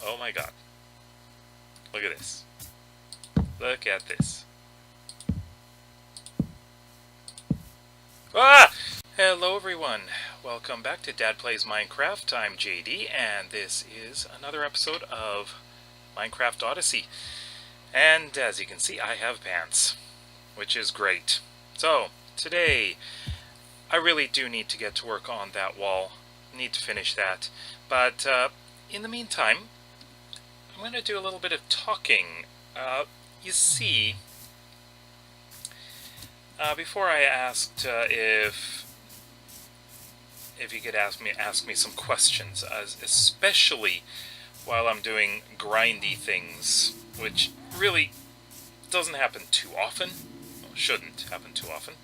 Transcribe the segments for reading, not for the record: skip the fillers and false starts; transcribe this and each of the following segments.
Oh my god. Look at this. Look at this. Ah! Hello everyone. Welcome back to Dad Plays Minecraft. I'm JD, and this is another episode of Minecraft Odyssey. And as you can see, I have pants, which is great. So, today, I really do need to get to work on that wall. I need to finish that. But, in the meantime, I'm going to do a little bit of talking. You see, before I asked if you could ask me some questions, especially while I'm doing grindy things, which really doesn't happen too often. Well, shouldn't happen too often.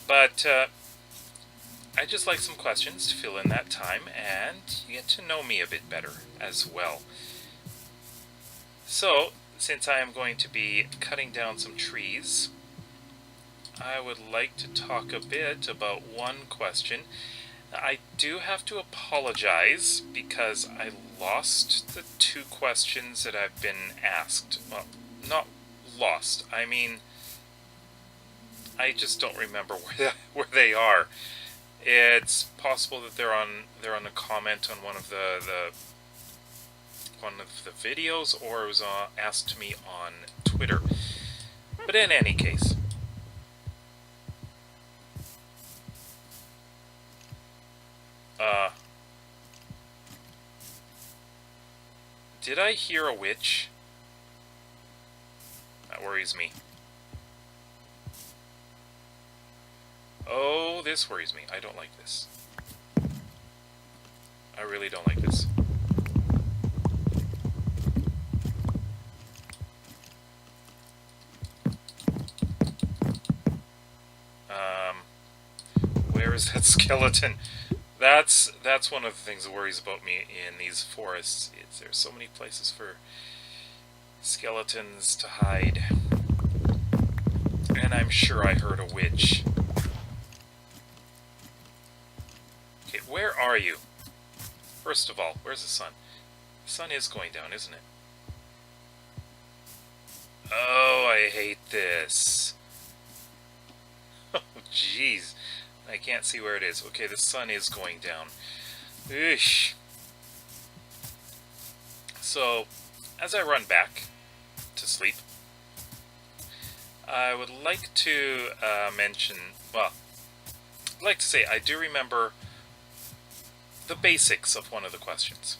But I just like some questions to fill in that time, and you get to know me a bit better as well. So, since I am going to be cutting down some trees, I would like to talk a bit about one question. I do have to apologize because I lost the two questions that I've been asked. Well, not lost. I mean, I just don't remember where they are. It's possible that they're on a comment on one of the videos, or it was asked to me on Twitter. But in any case, did I hear a witch? That worries me. Oh, this worries me. I don't like this. I really don't like this. Where is that skeleton? That's one of the things that worries about me in these forests. There's so many places for skeletons to hide. And I'm sure I heard a witch. Okay, where are you? First of all, where's the sun? The sun is going down, isn't it? Oh, I hate this. Oh, jeez. I can't see where it is. Okay, the sun is going down. Eesh. So, as I run back to sleep, I would like to mention, well, I'd like to say I do remember the basics of one of the questions.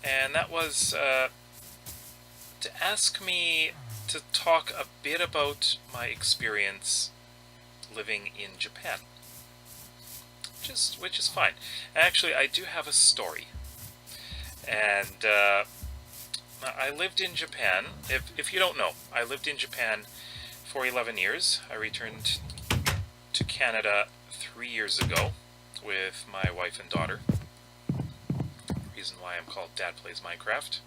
And that was to ask me to talk a bit about my experience living in Japan. Which is fine. Actually, I do have a story. And I lived in Japan. If you don't know, I lived in Japan for 11 years. I returned to Canada 3 years ago with my wife and daughter. The reason why I'm called Dad Plays Minecraft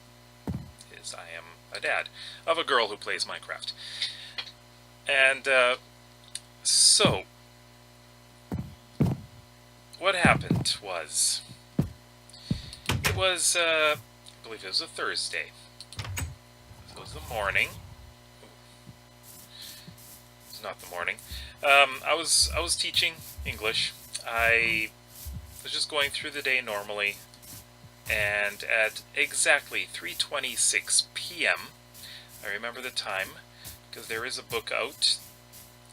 is I am a dad of a girl who plays Minecraft. And so, what happened was, it was, I believe it was a Thursday. So it was the morning. It's not the morning. I was teaching English. I was just going through the day normally, and at exactly 3:26 p.m., I remember the time, because there is a book out.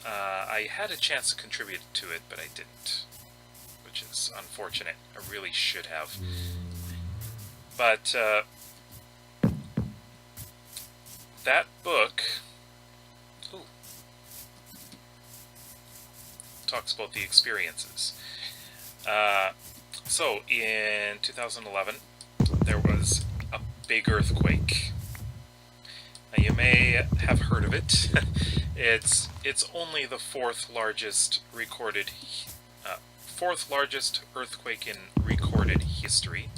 I had a chance to contribute to it, but I didn't, which is unfortunate. I really should have. But that book talks about the experiences. So in 2011, there was a big earthquake. Now, you may have heard of it. It's only the fourth largest earthquake in recorded history.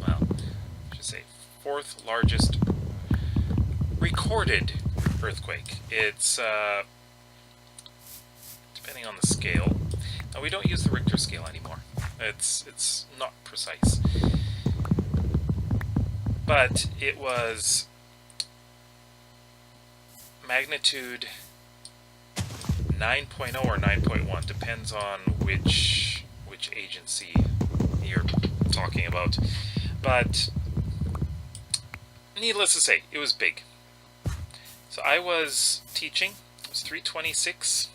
Well, I should say fourth largest recorded earthquake. It's depending on the scale. Now, we don't use the Richter scale anymore. It's not precise. but it was magnitude 9.0 or 9.1, depends on which agency you're talking about. But needless to say, it was big. So I was teaching, it was 326,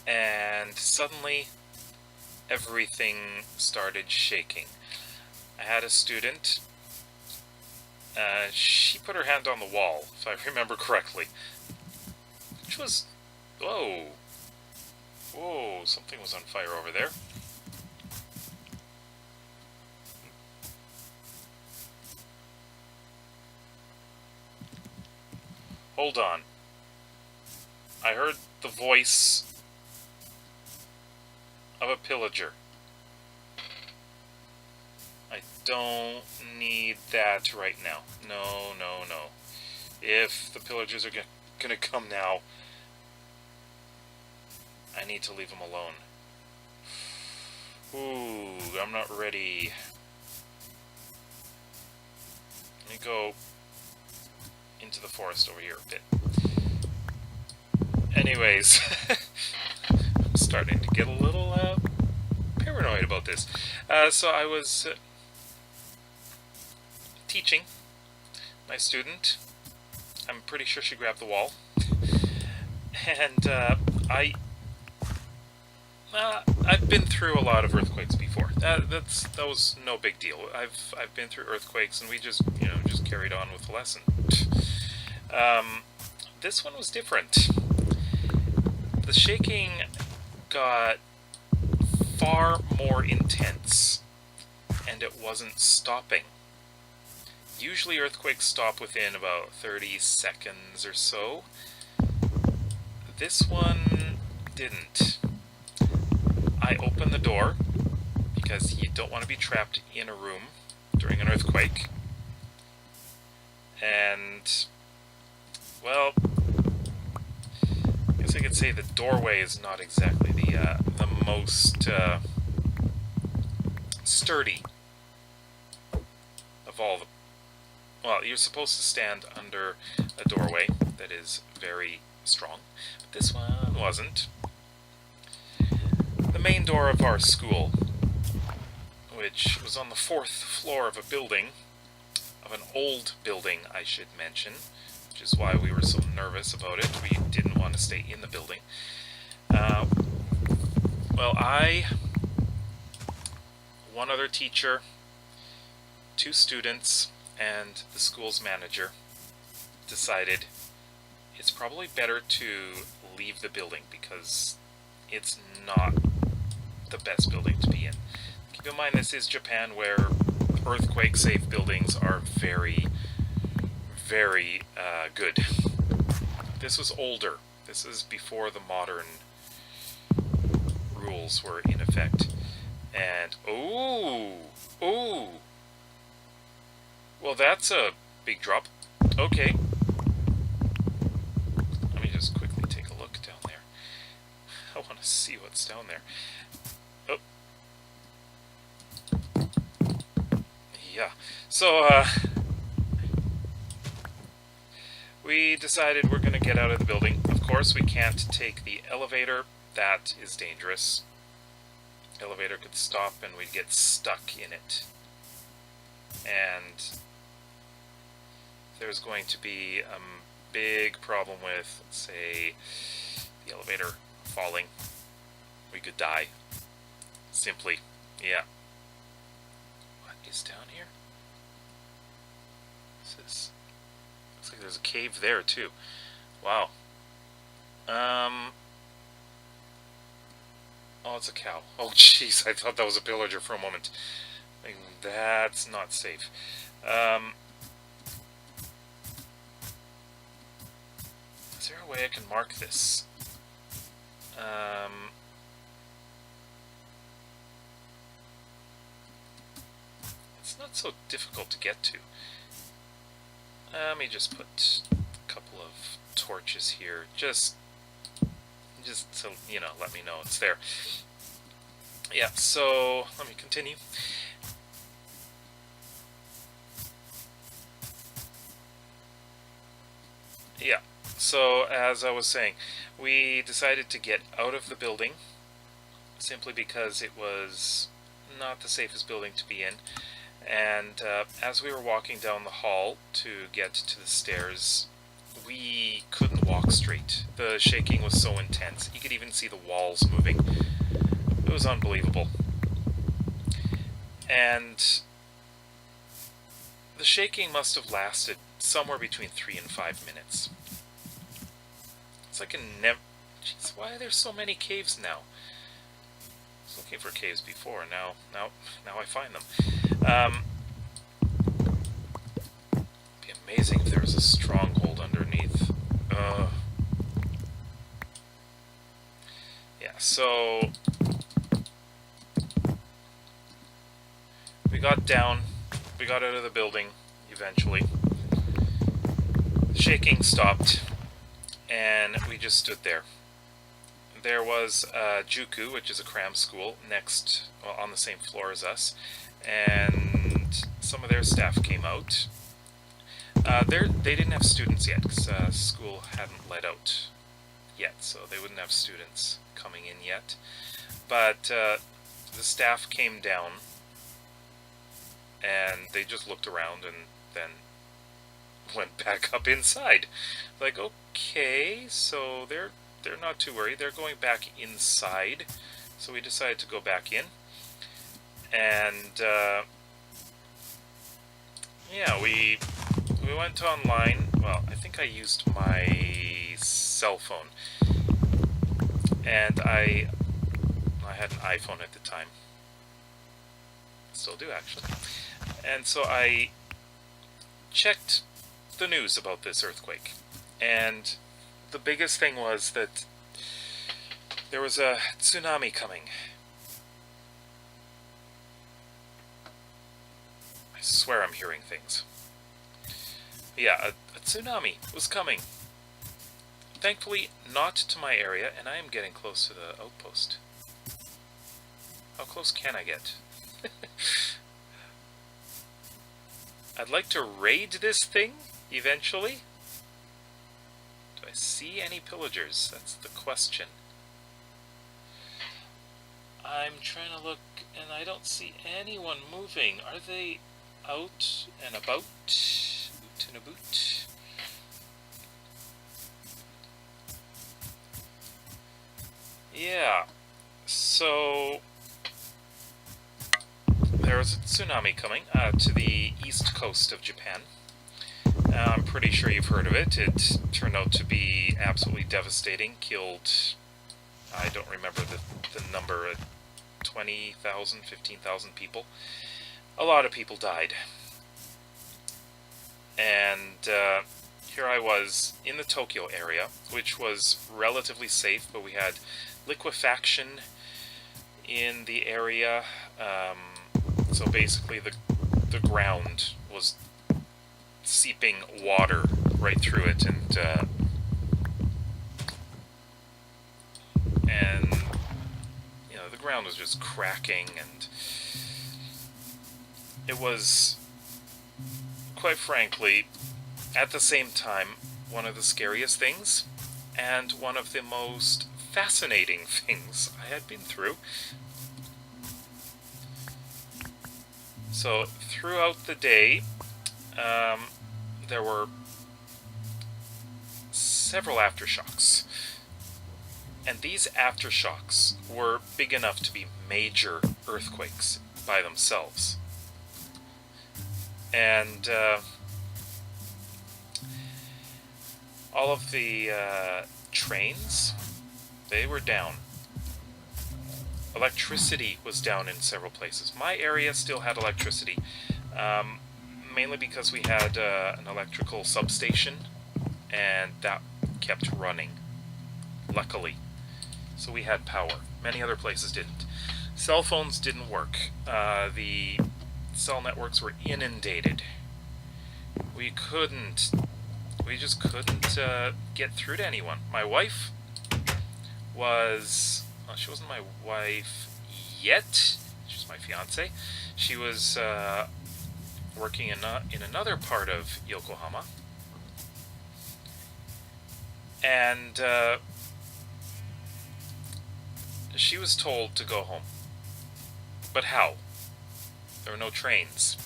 and suddenly everything started shaking. I had a student, she put her hand on the wall, if I remember correctly, which was, whoa, something was on fire over there. Hold on. I heard the voice of a pillager. I don't need that right now. No, no, no. If the pillagers are gonna come now, I need to leave them alone. Ooh, I'm not ready. Let me go into the forest over here a bit. Anyways, I'm starting to get a little paranoid about this. So I was teaching my student. I'm pretty sure she grabbed the wall. And I've been through a lot of earthquakes before. That was no big deal. I've been through earthquakes, and we just carried on with the lesson. This one was different. The shaking got far more intense, and it wasn't stopping. Usually earthquakes stop within about 30 seconds or so. This one didn't. I opened the door, because you don't want to be trapped in a room during an earthquake. And, well, I guess I could say the doorway is not exactly the most sturdy of all the... Well, you're supposed to stand under a doorway that is very strong, but this one wasn't. The main door of our school, which was on the 4th floor of a building, of an old building, I should mention, which is why we were so nervous about it. We didn't want to stay in the building. Well, I, one other teacher, 2 students, and the school's manager decided it's probably better to leave the building because it's not the best building to be in. Keep in mind, this is Japan, where earthquake-safe buildings are very, very good. This was older. This is before the modern rules were in effect. And, ooh! Well, that's a big drop. Okay. Let me just quickly take a look down there. I want to see what's down there. Oh. Yeah. So, we decided we're going to get out of the building. Of course, we can't take the elevator. That is dangerous. Elevator could stop and we'd get stuck in it. And there's going to be a big problem with, let's say, the elevator falling. We could die. Simply. Yeah. What is down here? Looks like there's a cave there too. Wow. Oh, it's a cow. Oh, jeez, I thought that was a pillager for a moment. I mean, that's not safe. Is there a way I can mark this? It's not so difficult to get to. Let me just put a couple of torches here, just so, you know, let me know it's there. Yeah, so let me continue. Yeah, so as I was saying, we decided to get out of the building simply because it was not the safest building to be in. And as we were walking down the hall to get to the stairs, we couldn't walk straight. The shaking was so intense. You could even see the walls moving. It was unbelievable. And the shaking must have lasted somewhere between 3 and 5 minutes. It's like a Jeez, why are there so many caves now? I was looking for caves before. Now I find them. Be amazing if there was a stronghold underneath. Yeah. So we got down. We got out of the building eventually. The shaking stopped, and we just stood there. There was Juku, which is a cram school, next, well, on the same floor as us, and some of their staff came out. They didn't have students yet, because school hadn't let out yet, so they wouldn't have students coming in yet. But the staff came down, and they just looked around and then went back up inside. Like, okay, so they're not too worried. They're going back inside. So we decided to go back in. And yeah, we went online. Well, I think I used my cell phone. And I had an iPhone at the time. Still do, actually. And so I checked the news about this earthquake. And the biggest thing was that there was a tsunami coming. I swear I'm hearing things. Yeah, a tsunami was coming. Thankfully, not to my area, and I am getting close to the outpost. How close can I get? I'd like to raid this thing, eventually. Do I see any pillagers? That's the question. I'm trying to look, and I don't see anyone moving. Are they out and about? Boot and a boot. Yeah, so there was a tsunami coming to the east coast of Japan. I'm pretty sure you've heard of it. It turned out to be absolutely devastating. Killed, I don't remember the number, 20,000, 15,000 people. A lot of people died. And here I was in the Tokyo area, which was relatively safe, but we had liquefaction in the area. So basically the ground was seeping water right through it, and you know, the ground was just cracking, and it was, quite frankly, at the same time, one of the scariest things and one of the most fascinating things I had been through. So throughout the day, there were several aftershocks, and these aftershocks were big enough to be major earthquakes by themselves. And all of the trains, they were down. Electricity was down in several places. My area still had electricity, mainly because we had an electrical substation, and that kept running, luckily. So we had power. Many other places didn't. Cell phones didn't work. The cell networks were inundated. We just couldn't get through to anyone. My wife was, well, she wasn't my wife yet. She was my fiance. She was working in another part of Yokohama. And she was told to go home. But how? There were no trains.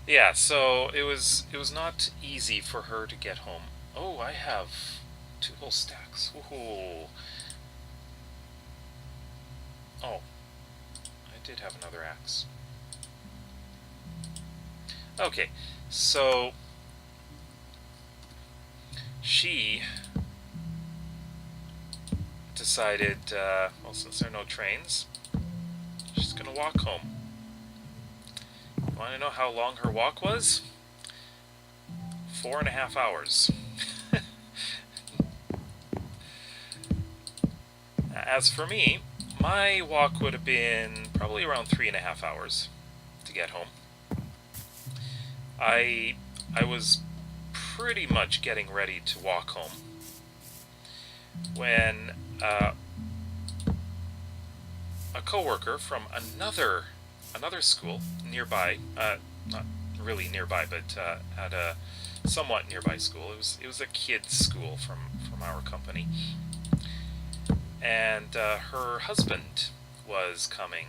Yeah, so it was not easy for her to get home. Oh, I have 2 whole stacks. Ooh. Oh, I did have another axe. Okay, so she decided, well, since there are no trains, she's gonna walk home. You want to know how long her walk was? 4.5 hours. As for me, my walk would have been probably around 3.5 hours to get home. I was pretty much getting ready to walk home when a coworker from another school nearby, not really nearby, but at a somewhat nearby school. It was a kids' school from our company, and her husband was coming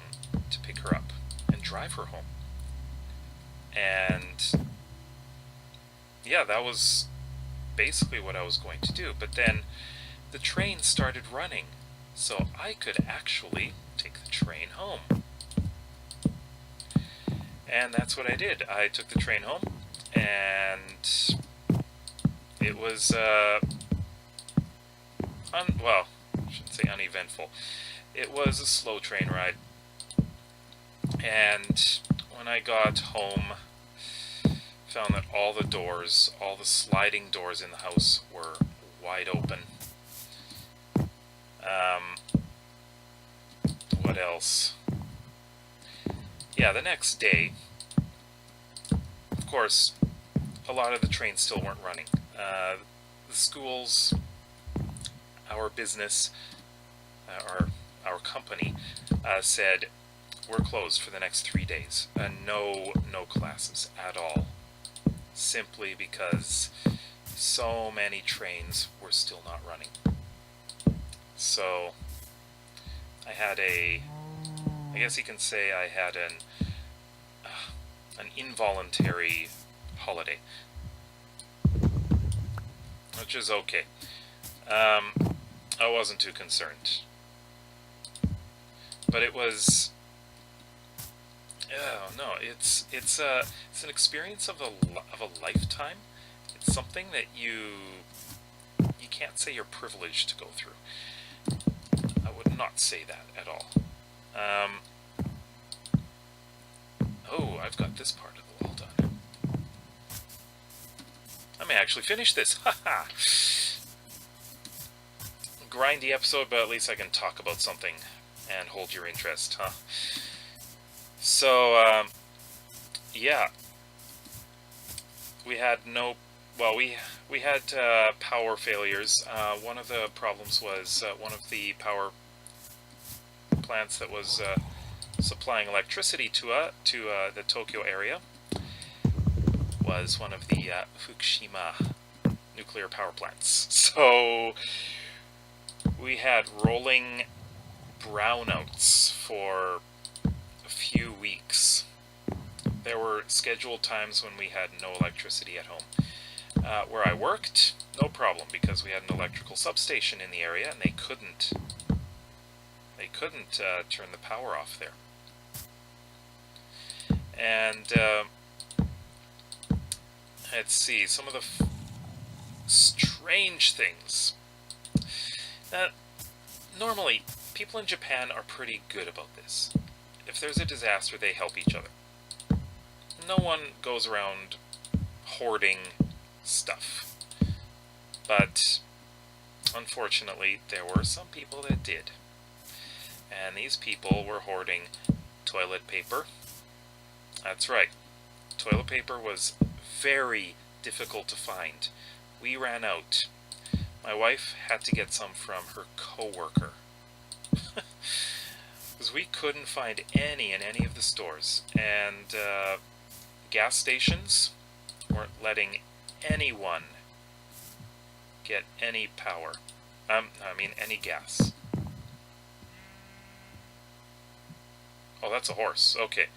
to pick her up and drive her home. And yeah, that was basically what I was going to do. But then the train started running, so I could actually take the train home. And that's what I did. I took the train home, and it was, well, I shouldn't say uneventful. It was a slow train ride. And when I got home, found that all the sliding doors in the house were wide open. What else? Yeah, the next day, of course, a lot of the trains still weren't running. The schools, our business, our company, said we're closed for the next 3 days. No classes at all. Simply because so many trains were still not running. So I had I guess you can say I had an involuntary holiday, which is okay. I wasn't too concerned, but it was. Oh no! It's an experience of a lifetime. It's something that you can't say you're privileged to go through. I would not say that at all. Oh, I've got this part of the wall done. I may actually finish this. Haha. Grindy episode, but at least I can talk about something and hold your interest, huh? So, yeah, we had we had power failures. One of the problems was one of the power plants that was supplying electricity to the Tokyo area was one of the Fukushima nuclear power plants. So we had rolling brownouts for a few weeks. There were scheduled times when we had no electricity at home. Where I worked, no problem, because we had an electrical substation in the area, and they couldn't turn the power off there. And let's see, some of the strange things. Normally, people in Japan are pretty good about this. If there's a disaster, they help each other. No one goes around hoarding stuff. But unfortunately, there were some people that did. And these people were hoarding toilet paper. That's right. Toilet paper was very difficult to find. We ran out. My wife had to get some from her coworker. Because we couldn't find any in any of the stores. And gas stations weren't letting anyone get any power. I mean, any gas. Oh, that's a horse. Okay.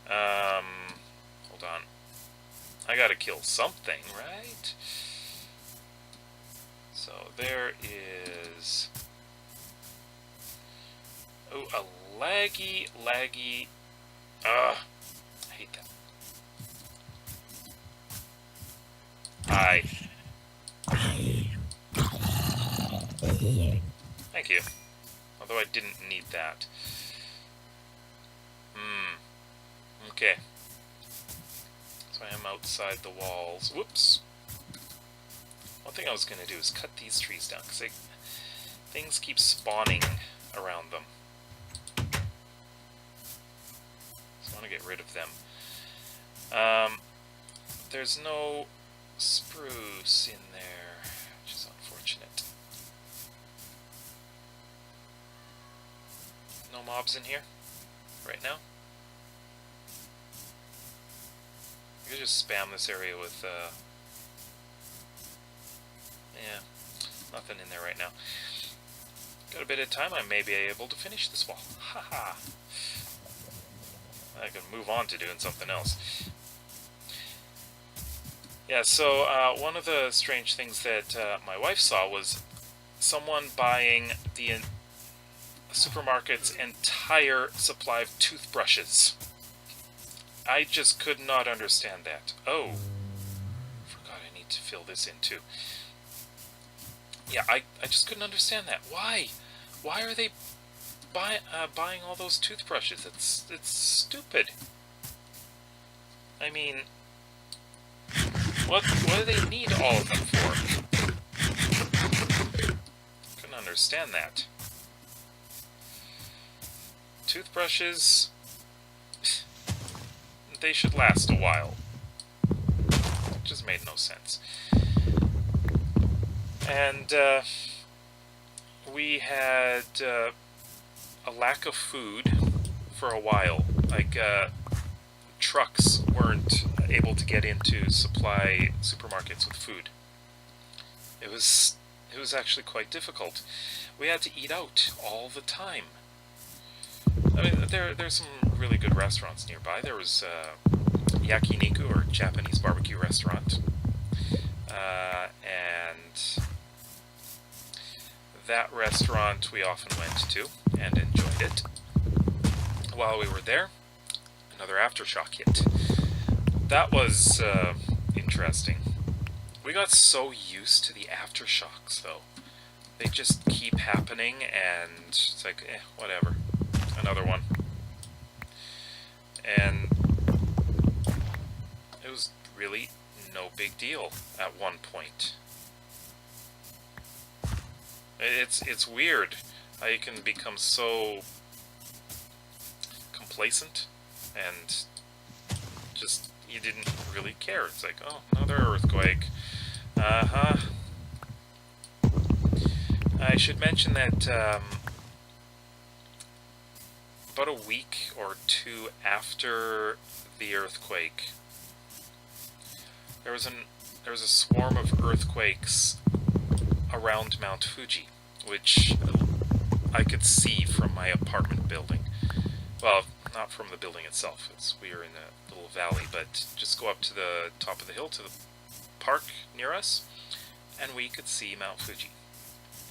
Hold on. I gotta kill something, right? So there is... Oh, a laggy... I hate that. Thank you. Although I didn't need that. Okay. So I am outside the walls. Whoops. One thing I was going to do is cut these trees down, because things keep spawning around them. So I want to get rid of them. There's no spruce in there, which is unfortunate. No mobs in here right now. I could just spam this area with, yeah, nothing in there right now. Got a bit of time, I may be able to finish this wall. Haha. I can move on to doing something else. Yeah, so one of the strange things that my wife saw was someone buying the supermarket's entire supply of toothbrushes. I just could not understand that. Oh, forgot I need to fill this in too. Yeah, I just couldn't understand that. Why? Why are they buying all those toothbrushes? It's stupid. I mean, what do they need all of them for? Couldn't understand that. Toothbrushes, they should last a while. It just made no sense. And we had a lack of food for a while. Like, trucks weren't able to get in to supply supermarkets with food. It was actually quite difficult. We had to eat out all the time. I mean, there's some really good restaurants nearby. There was Yakiniku, or Japanese barbecue restaurant, and that restaurant we often went to and enjoyed it. While we were there, another aftershock hit. That was interesting. We got so used to the aftershocks, though. They just keep happening, and it's like, whatever. Another one. And it was really no big deal at one point. It's weird how you can become so complacent and just, you didn't really care. It's like, oh, another earthquake. I should mention that about a week or two after the earthquake, there was a swarm of earthquakes around Mount Fuji, which I could see from my apartment building. Well, not from the building itself, we were in a little valley, but just go up to the top of the hill, to the park near us, and we could see Mount Fuji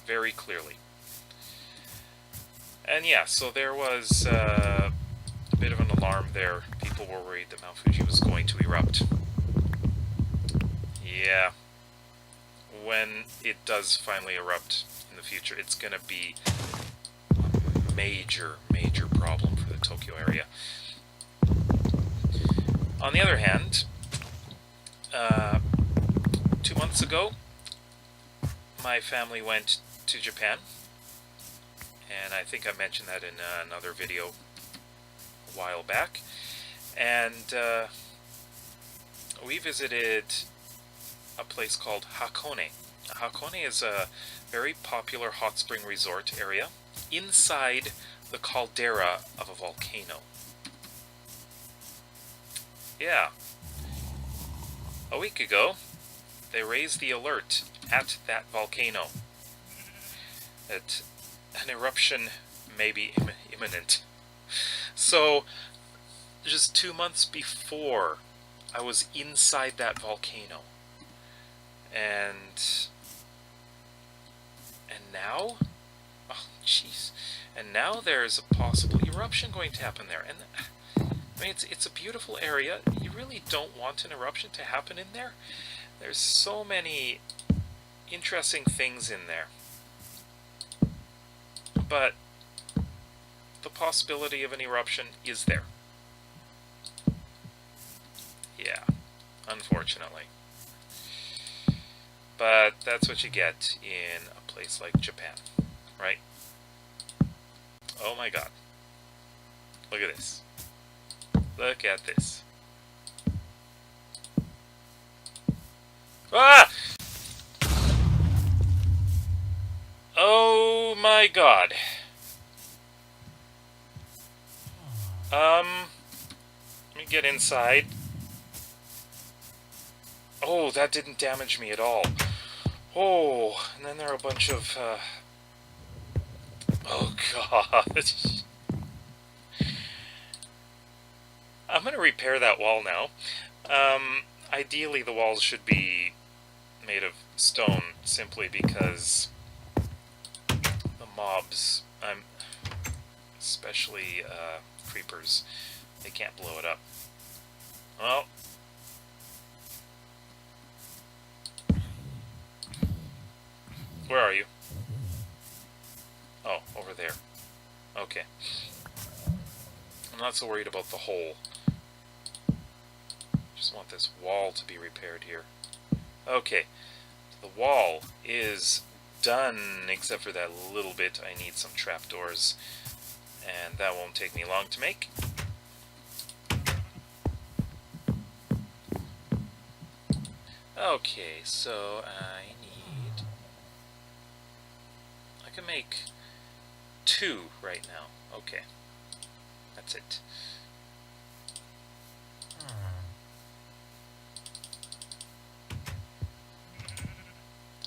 very clearly. And yeah, so there was a bit of an alarm there. People were worried that Mount Fuji was going to erupt. Yeah. When it does finally erupt in the future, it's going to be a major, major problem for the Tokyo area. On the other hand, 2 months ago, my family went to Japan, and I think I mentioned that in another video a while back, and we visited a place called Hakone. Hakone is a very popular hot spring resort area inside the caldera of a volcano. Yeah. A week ago, they raised the alert at that volcano that an eruption may be imminent. So, just 2 months before, I was inside that volcano. And now? Oh, jeez. And now there's a possible eruption going to happen there. And I mean, it's a beautiful area. You really don't want an eruption to happen in there. There's so many interesting things in there. But the possibility of an eruption is there. Yeah, unfortunately. But that's what you get in a place like Japan, right? Oh my god. Look at this. Look at this. Ah! Oh my god. Let me get inside. Oh, that didn't damage me at all. Oh, and then there are a bunch of, oh god. I'm gonna repair that wall now. Ideally the walls should be made of stone, simply because the mobs, especially, creepers, they can't blow it up. Well, where are you? Oh, over there. Okay. I'm not so worried about the hole. Just want this wall to be repaired here. Okay. The wall is done, except for that little bit. I need some trapdoors, and that won't take me long to make. Okay, so I can make 2 right now. Okay. That's it.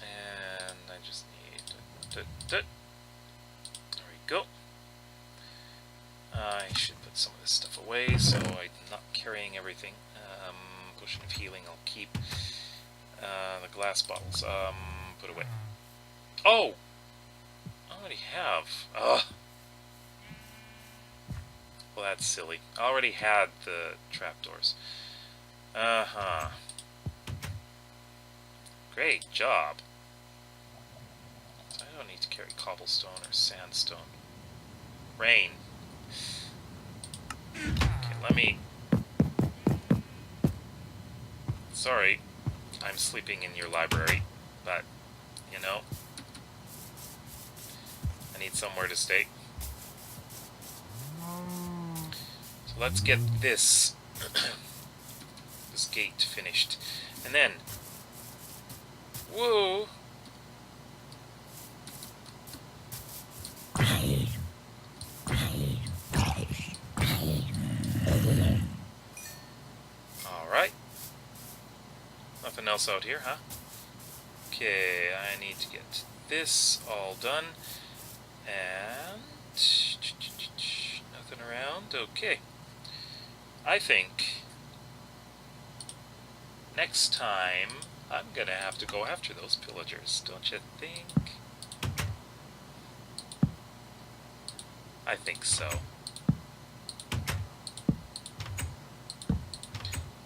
And I just need... There we go. I should put some of this stuff away so I'm not carrying everything. Potion of healing I'll keep. The glass bottles, put away. Oh! I already have. Ugh. Well, that's silly. I already had the trapdoors. Uh-huh. Great job. So I don't need to carry cobblestone or sandstone. Rain. Okay, let me... Sorry, I'm sleeping in your library, but, you know, I need somewhere to stay. So let's get this this gate finished, and then, whoa! All right. Nothing else out here, huh? Okay, I need to get this all done. And... nothing around. Okay. I think... next time, I'm gonna have to go after those pillagers, don't you think? I think so.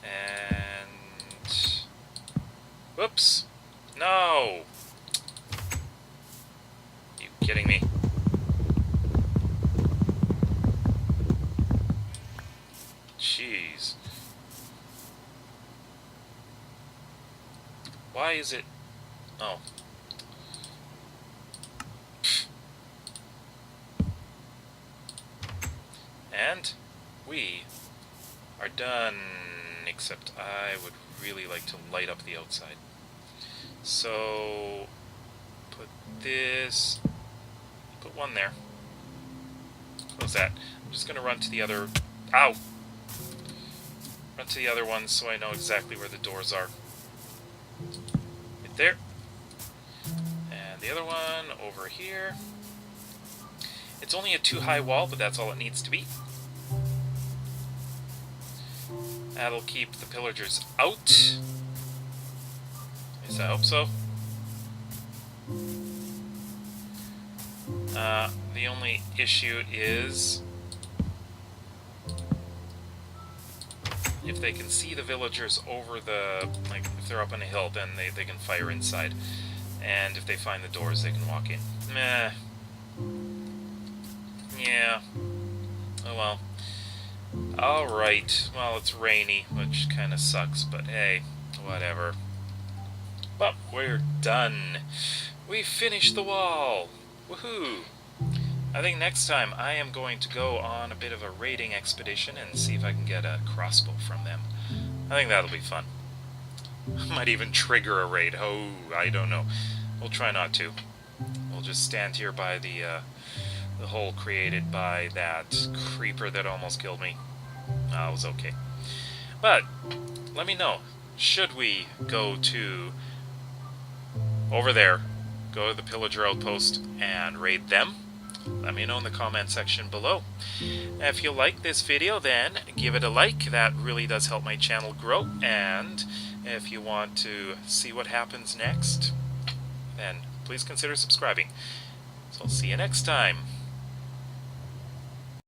And... whoops! No! You kidding me? Jeez. Why is it... oh. And we are done, except I would really like to light up the outside. So, put this, put one there. Close that. I'm just going to run to the other, ow! Run to the other one so I know exactly where the doors are. right there. And the other one over here. It's only a 2-high wall, but that's all it needs to be. That'll keep the pillagers out. At least I hope so. The only issue is if they can see the villagers over the, like, if they're up on a hill, then they can fire inside. And if they find the doors, they can walk in. Meh. Yeah. Oh well. Alright. Well, it's rainy, which kind of sucks, but hey, whatever. But we're done. We finished the wall. Woohoo! I think next time I am going to go on a bit of a raiding expedition and see if I can get a crossbow from them. I think that'll be fun. Might even trigger a raid. Oh, I don't know. We'll try not to. We'll just stand here by the hole created by that creeper that almost killed me. It was okay. But, let me know. Should we go to over there, go to the pillager outpost and raid them? Let me know in the comment section below. If you like this video, then give it a like. That really does help my channel grow. And if you want to see what happens next, then please consider subscribing. So I'll see you next time.